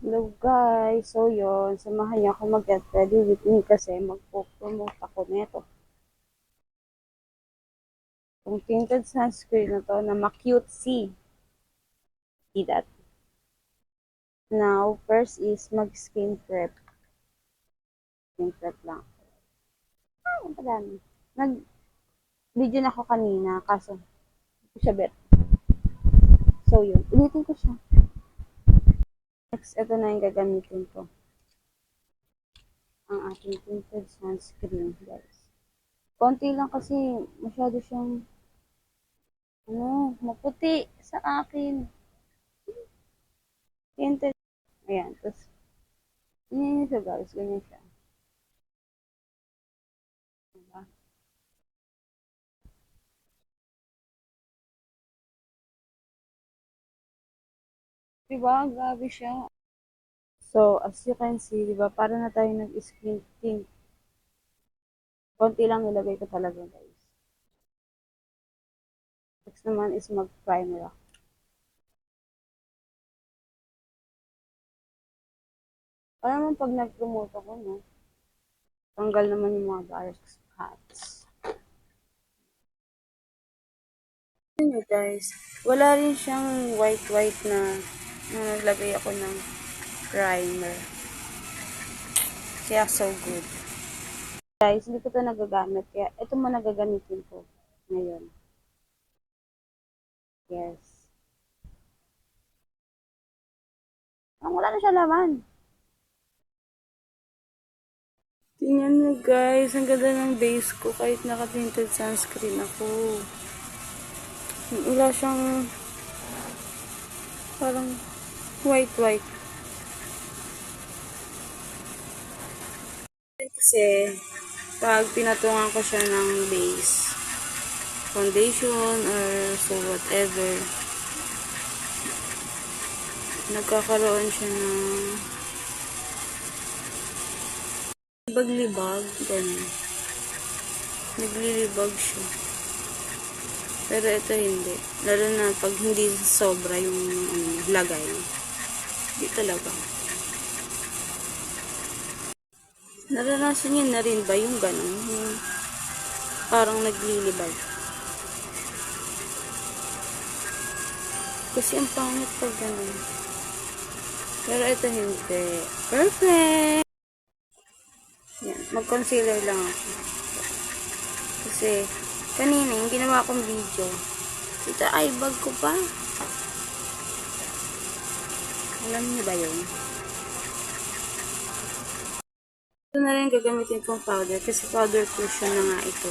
Hello guys, so yun, samahan niyo ako mag-get ready with me kasi magpo-promote ako nito. Yung tinted sunscreen na to na ma-cutesy. See that? Now, first is mag-skin prep. Skin prep lang. Ang padami. Nag-video na ako kanina kaso hindi ko siya bet. So yun, ulitin ko siya. Next, ito na yung gagamitin ko. Ang ating tinted sunscreen guys. Konti lang kasi masyado siyang maputi sa akin. Tinted. Ayan. Tapos, ganyan siya guys. Ganyan siya. Diba? Diba? Grabe siya. So, as you can see, diba? Para na tayo nag-skin tint. Konti lang nilagay ko talaga guys. Next naman is mag-primer ako. Para naman pag nag-promote ako, no? Tanggal naman yung mga dark spots. Yun guys. Wala rin siyang white-white na naglagay ako ng primer. Kaya so good. Guys, hindi ko ito nagagamit. Kaya ito mo nagagamitin ko ngayon. Yes. Wala na siya laman. Tingnan mo guys, ang ganda ng base ko kahit naka-tinted sunscreen ako. Wala siyang parang white-white. Kasi pag pinatungan ko siya ng base, foundation or so whatever, nagkakaroon siya ng libag-libag, ganun. Naglilibag siya. Pero ito hindi. Lalo na pag hindi sobra yung lagay. Hindi talaga. Naranasan niyo na rin ba yung ganun? Yung parang naglilibag. Kasi ang pangit pag ganun. Pero ito hindi. Perfect! Yan. Mag-concealer lang ako. Kasi, kanina, yung ginawa kong video, ito ay bag ko pa. Alam niyo ba yun? Ito na rin gagamitin kong powder kasi powder cushion na nga ito.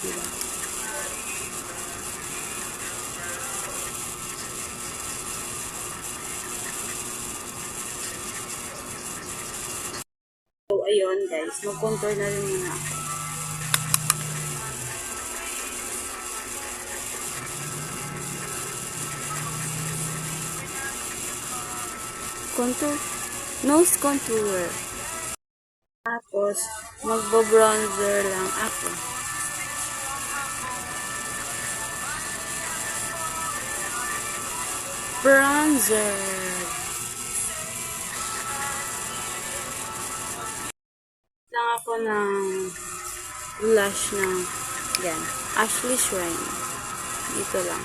Diba? So, ayun guys. Mag-contour na rin muna ako. Contour. Nose contour. Tapos, magbo-bronzer lang ako. Bronzer. Lang ako ng blush na yan. Ashley Shrine. Dito lang.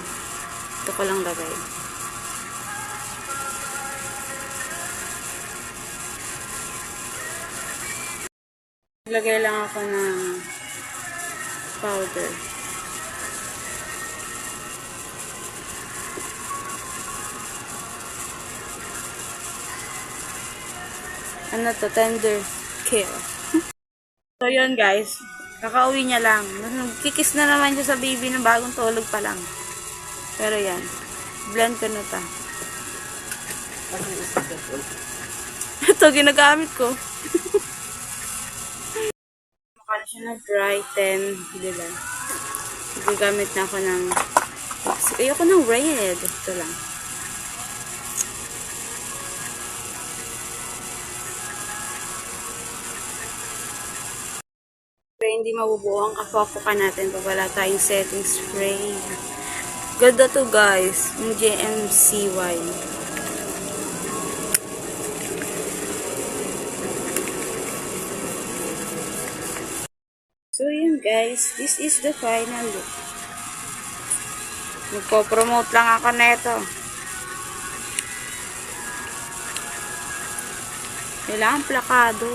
Ito ko lang lagay. Lagay lang ako ng powder. Ano to? Tender care. So, yun guys. Kakauwi niya lang. Kikis na naman siya sa baby ng bagong tulog pa lang. Pero yan. Blend ko na ta. Ito, ginagamit ko. Mukha na siya na-brighten. Diba? Gagamit na ako ng ayoko ng red. Ito lang. Pero hindi mabubuo ang kapopokan natin pag wala tayong setting spray. Ganda to guys. Yung GMCY. guys, this is the final look. Nagpo-promote lang ako neto. Kailangan plakado.